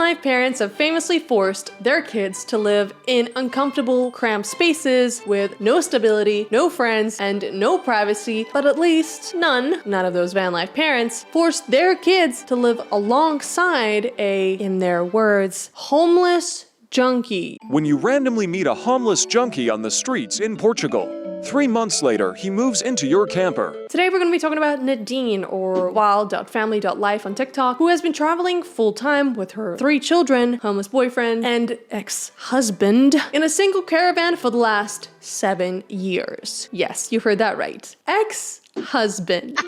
life parents have famously forced their kids to live in uncomfortable, cramped spaces with no stability, no friends, and no privacy, but at least none of those van life parents forced their kids to live alongside a, in their words, homeless junkie. When you randomly meet a homeless junkie on the streets in Portugal, 3 months later, he moves into your camper. Today we're going to be talking about Nadine, or wild.family.life on TikTok, who has been traveling full-time with her 3 children, homeless boyfriend, and ex-husband in a single caravan for the last 7 years. Yes, you heard that right. Ex-husband.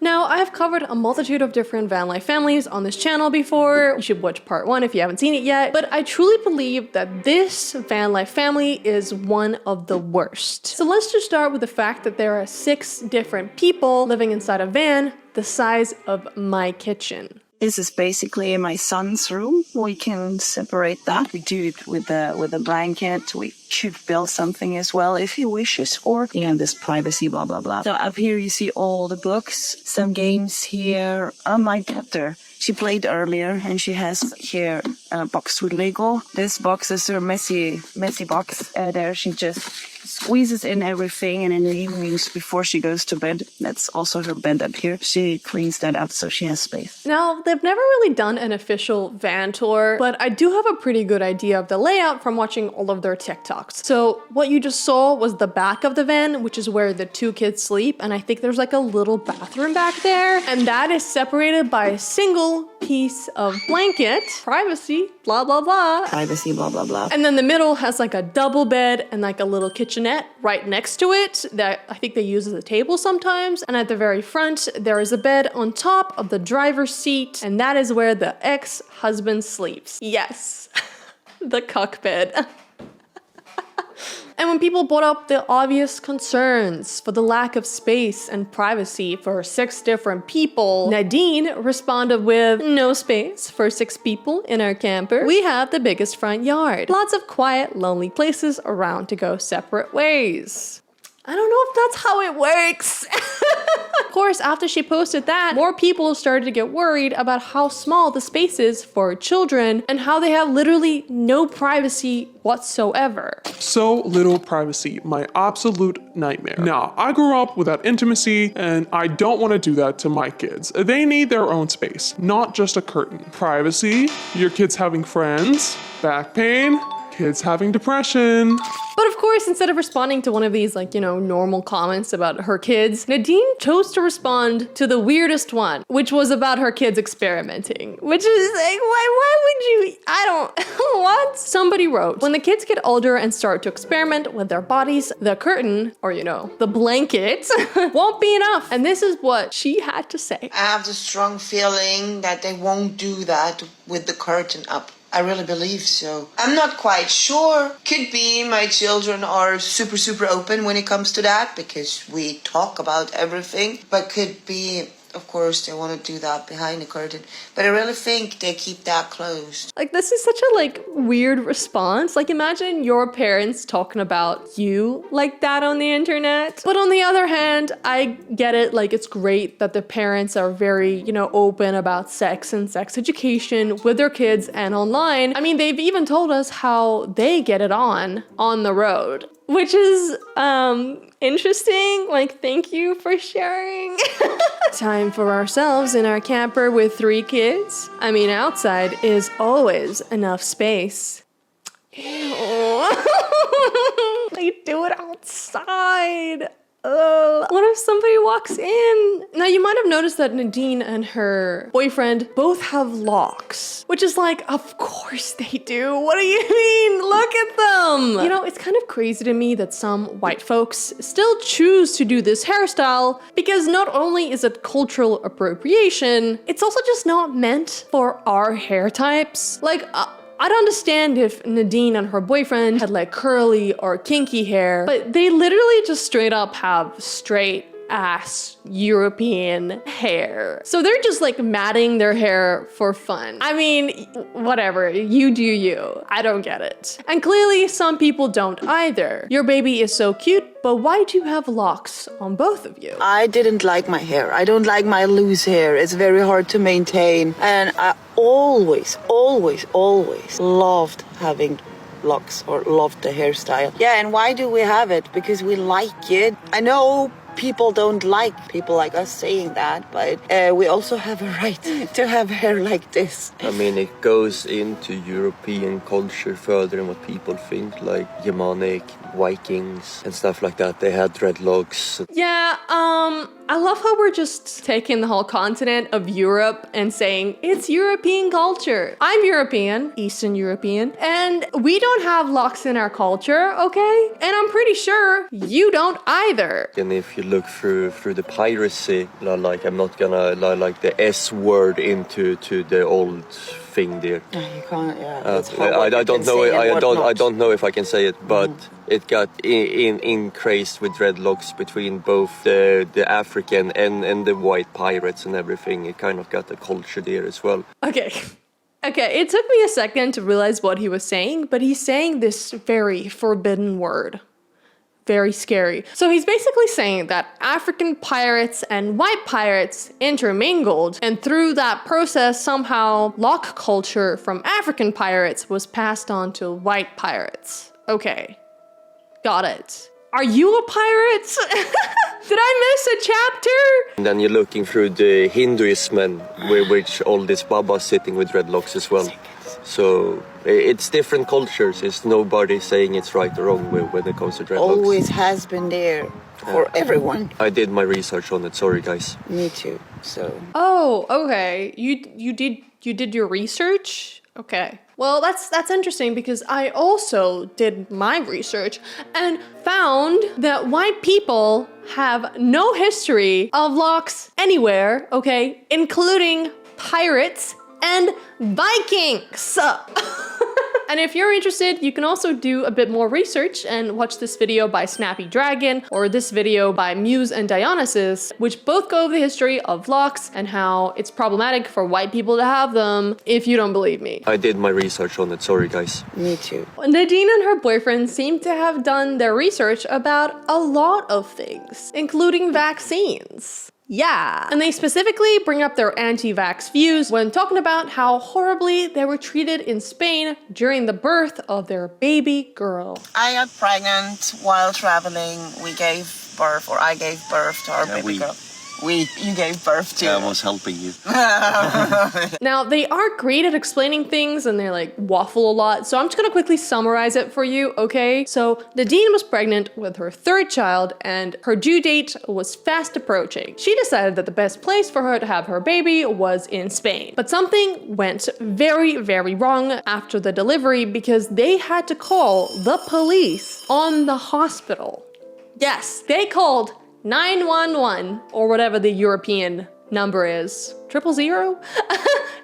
Now, I've covered a multitude of different van life families on this channel before. You should watch part 1 if you haven't seen it yet. But I truly believe that this van life family is one of the worst. So let's just start with the fact that there are 6 different people living inside a van the size of my kitchen. This is basically my son's room. We can separate that. We do it with a blanket. We should build something as well if he wishes. Or, this privacy, blah, blah, blah. So up here you see all the books, some games here. My daughter, she played earlier and she has here a box with Lego. This box is her messy box. There she just squeezes in everything, and in the evenings before she goes to bed, that's also her bed up here, she cleans that up so she has space. Now, they've never really done an official van tour, but I do have a pretty good idea of the layout from watching all of their TikToks. So what you just saw was the back of the van, which is where the 2 kids sleep, and I think there's like a little bathroom back there, and that is separated by a single piece of blanket. Privacy, blah, blah, blah. Privacy, blah, blah, blah. And then the middle has like a double bed and like a little kitchenette right next to it that I think they use as a table sometimes. And at the very front, there is a bed on top of the driver's seat, and that is where the ex-husband sleeps. Yes, the cuck bed. And when people brought up the obvious concerns for the lack of space and privacy for 6 different people, Nadine responded with, no space for 6 people in our camper. We have the biggest front yard. Lots of quiet, lonely places around to go separate ways. I don't know if that's how it works. Of course, after she posted that, more people started to get worried about how small the space is for children and how they have literally no privacy whatsoever. So little privacy, my absolute nightmare. Now, I grew up without intimacy, and I don't want to do that to my kids. They need their own space, not just a curtain. Privacy, your kids having friends, back pain, kids having depression. But of course, instead of responding to one of these normal comments about her kids, Nadine chose to respond to the weirdest one, which was about her kids experimenting. Which is like, why would you, what? Somebody wrote, when the kids get older and start to experiment with their bodies, the curtain, or the blanket, won't be enough. And this is what she had to say. I have the strong feeling that they won't do that with the curtain up. I really believe so. I'm not quite sure. Could be my children are super, super open when it comes to that because we talk about everything. But could be, of course, they want to do that behind the curtain. But I really think they keep that closed. This is such a weird response. Imagine your parents talking about you like that on the internet. But on the other hand, I get it. It's great that the parents are very, open about sex and sex education with their kids and online. I mean, they've even told us how they get it on the road, which is, interesting. Thank you for sharing. Time for ourselves in our camper with 3 kids. I mean, outside is always enough space. Ew. They do it outside. What if somebody walks in? Now, you might have noticed that Nadine and her boyfriend both have locks, which is of course they do. What do you mean? Look at them. It's kind of crazy to me that some white folks still choose to do this hairstyle because not only is it cultural appropriation, it's also just not meant for our hair types. I'd understand if Nadine and her boyfriend had curly or kinky hair, but they literally just straight up have straight ass European hair. So they're just like matting their hair for fun. I mean, whatever, you do you. I don't get it. And clearly some people don't either. Your baby is so cute, but why do you have locks on both of you? I didn't like my hair. I don't like my loose hair. It's very hard to maintain. And I always loved having locks or loved the hairstyle. Yeah, and why do we have it? Because we like it. I know people don't like people like us saying that, but we also have a right to have hair like this. I mean, it goes into European culture further than what people think, like Germanic, Vikings and stuff like that. They had dreadlocks. Yeah, I love how we're just taking the whole continent of Europe and saying it's European culture. I'm European, Eastern European, and we don't have locks in our culture, okay? And I'm pretty sure you don't either. And if you look through the piracy, like I'm not gonna like the S word into the old thing there. You can't, yeah. I don't know. I don't know if I can say it, but it got increased with dreadlocks between both the African and the white pirates and everything. It kind of got the culture there as well. Okay, it took me a second to realize what he was saying, but he's saying this very forbidden word. Very scary. So he's basically saying that African pirates and white pirates intermingled, and through that process, somehow lock culture from African pirates was passed on to white pirates. Okay, got it. Are you a pirate? Did I miss a chapter? And then you're looking through the Hinduism, which all these babas sitting with dreadlocks as well. So it's different cultures. It's nobody saying it's right or wrong when it comes to dreadlocks. Always has been there for everyone. I did my research on it. Sorry, guys. Me too. So. Oh, okay. You did your research? Okay. Well, that's interesting because I also did my research and found that white people have no history of locks anywhere, okay, including pirates and Vikings. And if you're interested, you can also do a bit more research and watch this video by Snappy Dragon or this video by Muse and Dionysus, which both go over the history of locks and how it's problematic for white people to have them, if you don't believe me. I did my research on it. Sorry, guys. Me too. Nadine and her boyfriend seem to have done their research about a lot of things, including vaccines. Yeah, and they specifically bring up their anti-vax views when talking about how horribly they were treated in Spain during the birth of their baby girl. I got pregnant while traveling. I gave birth to our baby girl. You gave birth to. I was helping you. Now, they are great at explaining things and they like waffle a lot, so I'm just gonna quickly summarize it for you, okay? So, Nadine was pregnant with her third child and her due date was fast approaching. She decided that the best place for her to have her baby was in Spain. But something went very, very wrong after the delivery because they had to call the police on the hospital. Yes, they called 911 or whatever the European number is. 000?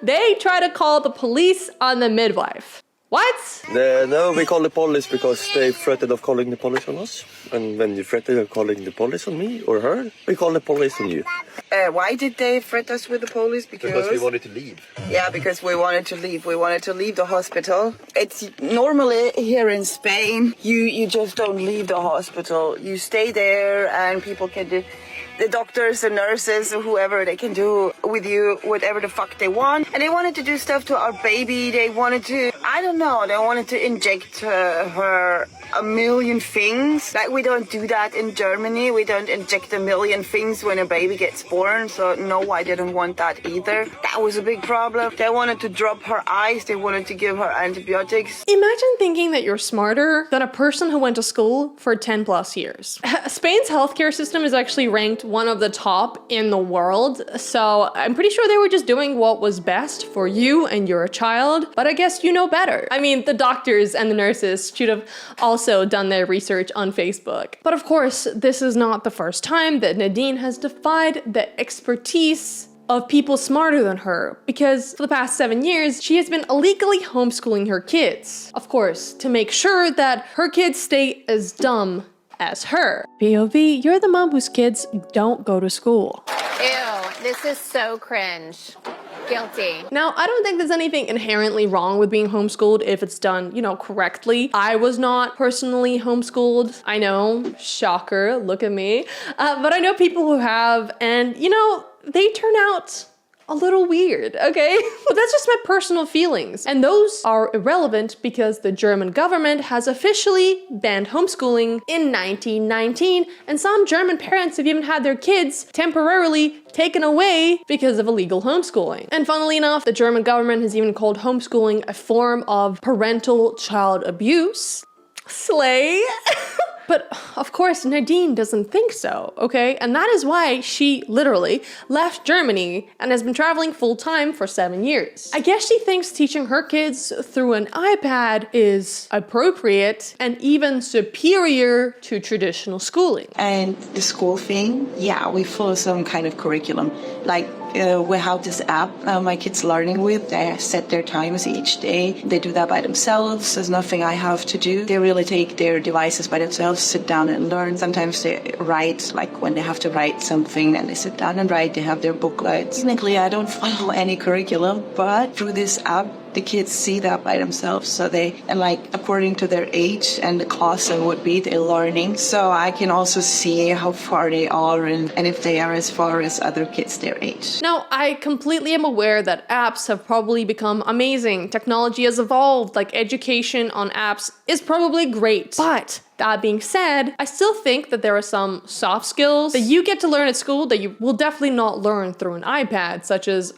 They try to call the police on the midwife. What? No, we call the police because they threatened of calling the police on us. And when you threaten of calling the police on me or her, we call the police on you. Why did they threaten us with the police? Because we wanted to leave. Yeah, because we wanted to leave. We wanted to leave the hospital. It's normally here in Spain, you just don't leave the hospital. You stay there and people can do, the doctors, the nurses, or whoever, they can do with you whatever the fuck they want. And they wanted to do stuff to our baby. They wanted to, I don't know, they wanted to inject her a million things. Like, we don't do that in Germany. We don't inject a million things when a baby gets born. So no, I didn't want that either. That was a big problem. They wanted to drop her eyes. They wanted to give her antibiotics. Imagine thinking that you're smarter than a person who went to school for 10 plus years. Spain's healthcare system is actually ranked one of the top in the world. So I'm pretty sure they were just doing what was best for you and your child. But I guess you know better. I mean, the doctors and the nurses should have also done their research on Facebook. But of course, this is not the first time that Nadine has defied the expertise of people smarter than her, because for the past 7 years, she has been illegally homeschooling her kids. Of course, to make sure that her kids stay as dumb as her. POV, you're the mom whose kids don't go to school. Ew, this is so cringe. Guilty. Now, I don't think there's anything inherently wrong with being homeschooled if it's done, correctly. I was not personally homeschooled. I know, shocker, look at me. But I know people who have, and they turn out a little weird, okay? But that's just my personal feelings. And those are irrelevant because the German government has officially banned homeschooling in 1919, and some German parents have even had their kids temporarily taken away because of illegal homeschooling. And funnily enough, the German government has even called homeschooling a form of parental child abuse. Slay. But of course, Nadine doesn't think so, okay? And that is why she literally left Germany and has been traveling full-time for 7 years. I guess she thinks teaching her kids through an iPad is appropriate and even superior to traditional schooling. And the school thing, yeah, we follow some kind of curriculum. Like, we have this app my kids learning with. They set their times each day. They do that by themselves. There's nothing I have to do. They really take their devices by themselves, sit down and learn. Sometimes they write, like when they have to write something and they sit down and write. They have their booklets. Technically, I don't follow any curriculum, but through this app, the kids see that by themselves. So according to their age and the class it would be, they're learning. So I can also see how far they are and if they are as far as other kids their age. Now, I completely am aware that apps have probably become amazing. Technology has evolved, like education on apps is probably great. But that being said, I still think that there are some soft skills that you get to learn at school that you will definitely not learn through an iPad, such as,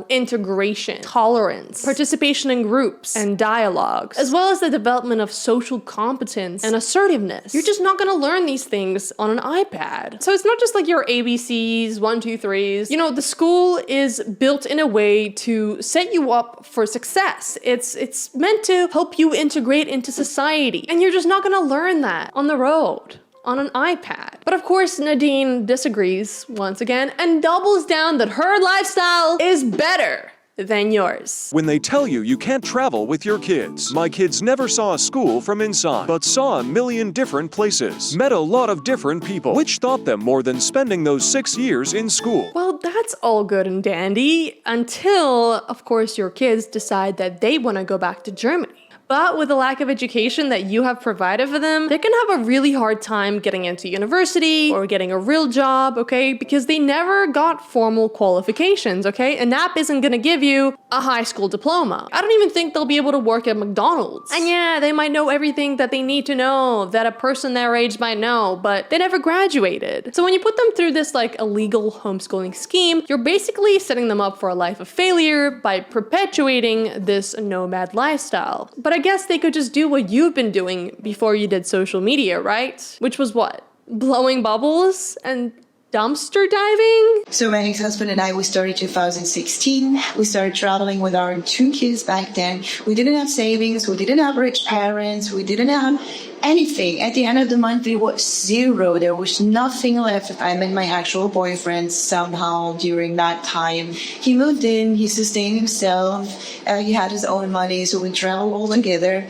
integration, tolerance, participation in groups, and dialogues, as well as the development of social competence and assertiveness. You're just not gonna learn these things on an iPad. So it's not just like your ABCs, 1, 2, 3s. The school is built in a way to set you up for success. It's meant to help you integrate into society, and you're just not gonna learn that on the road, on an iPad. But of course, Nadine disagrees once again and doubles down that her lifestyle is better than yours. When they tell you you can't travel with your kids, my kids never saw a school from inside, but saw a million different places, met a lot of different people, which taught them more than spending those 6 years in school. Well, that's all good and dandy until, of course, your kids decide that they want to go back to Germany. But with the lack of education that you have provided for them, they can have a really hard time getting into university or getting a real job, okay? Because they never got formal qualifications, okay? An app isn't gonna give you a high school diploma. I don't even think they'll be able to work at McDonald's. And yeah, they might know everything that they need to know, that a person their age might know, but they never graduated. So when you put them through this illegal homeschooling scheme, you're basically setting them up for a life of failure by perpetuating this nomad lifestyle. But I guess they could just do what you've been doing before you did social media, right? Which was what? Blowing bubbles and dumpster diving? So my ex-husband and I, we started 2016. We started traveling with our 2 kids back then. We didn't have savings. We didn't have rich parents. We didn't have anything. At the end of the month, it was zero. There was nothing left. I met my actual boyfriend somehow during that time. He moved in. He sustained himself. He had his own money. So we traveled all together.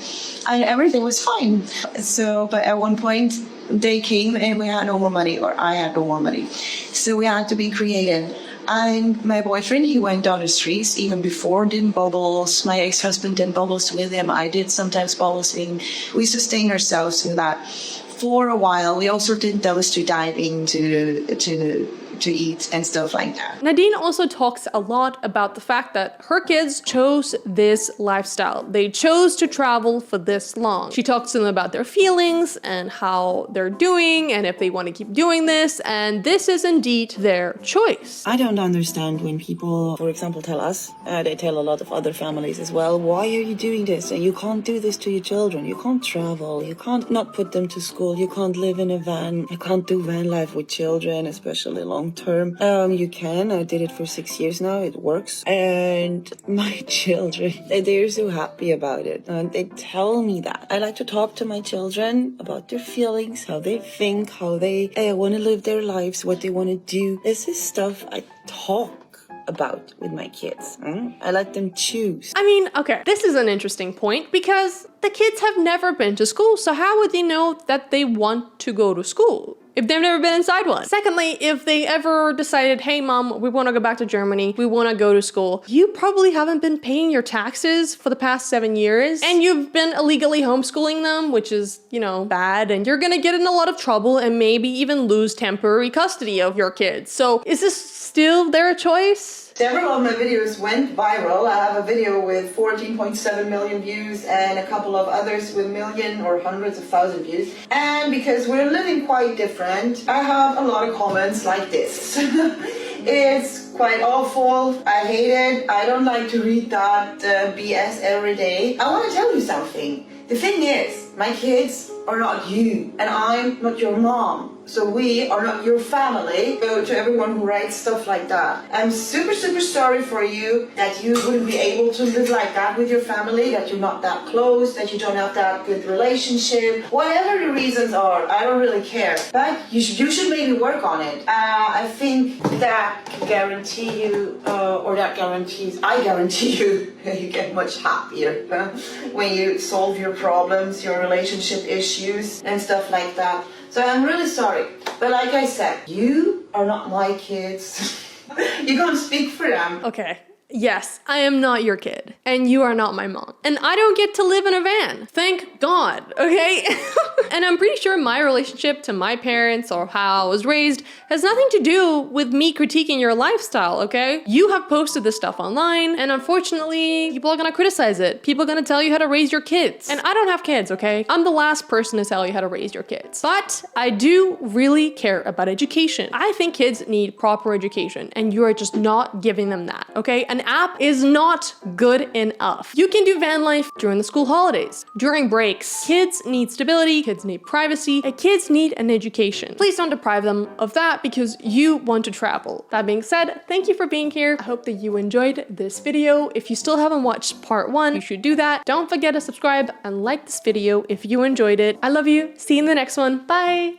And everything was fine. But at one point, they came and we had no more money, or I had no more money. So we had to be creative. And my boyfriend, he went down the streets even before, did bubbles. My ex-husband did bubbles with him. I did sometimes bubbles. We sustained ourselves in that for a while. We also did dumpster diving to eat and stuff like that. Nadine also talks a lot about the fact that her kids chose this lifestyle. They chose to travel for this long. She talks to them about their feelings and how they're doing and if they want to keep doing this, and this is indeed their choice. I don't understand when people, for example, tell us, they tell a lot of other families as well, why are you doing this? And you can't do this to your children. You can't travel. You can't not put them to school. You can't live in a van. You can't do van life with children, especially long term. You can. I did it for 6 years now. It works. And my children, they're so happy about it. And they tell me that. I like to talk to my children about their feelings, how they think, how they want to live their lives, what they want to do. This is stuff I talk about with my kids. I let them choose. I mean, okay, this is an interesting point because the kids have never been to school, so how would they know that they want to go to school if they've never been inside one? Secondly, if they ever decided, hey mom, we want to go back to Germany, we want to go to school, you probably haven't been paying your taxes for the past 7 years, and you've been illegally homeschooling them, which is, you know, bad, and you're gonna get in a lot of trouble and maybe even lose temporary custody of your kids. So is this still their choice? Several of my videos went viral. I have a video with 14.7 million views and a couple of others with million or hundreds of thousand views. And because we're living quite different, I have a lot of comments like this. It's quite awful. I hate it. I don't like to read that BS every day. I want to tell you something. The thing is, my kids are not you, and I'm not your mom. So we are not your family. So to everyone who writes stuff like that, I'm super, super sorry for you that you wouldn't be able to live like that with your family, that you're not that close, that you don't have that good relationship. Whatever the reasons are, I don't really care. But you should maybe work on it. I think that can guarantee you, I guarantee you, you get much happier when you solve your problems, your relationship issues and stuff like that. So I'm really sorry, but like I said, you are not my kids. You can't speak for them. Okay. Yes, I am not your kid, and you are not my mom. And I don't get to live in a van. Thank God, okay? And I'm pretty sure my relationship to my parents or how I was raised has nothing to do with me critiquing your lifestyle, okay? You have posted this stuff online, and unfortunately, people are gonna criticize it. People are gonna tell you how to raise your kids. And I don't have kids, okay? I'm the last person to tell you how to raise your kids. But I do really care about education. I think kids need proper education, and you are just not giving them that, okay? An app is not good enough. You can do van life during the school holidays, during breaks. Kids need stability, kids need privacy, and kids need an education. Please don't deprive them of that because you want to travel. That being said, thank you for being here. I hope that you enjoyed this video. If you still haven't watched part 1, you should do that. Don't forget to subscribe and like this video if you enjoyed it. I love you. See you in the next one. Bye.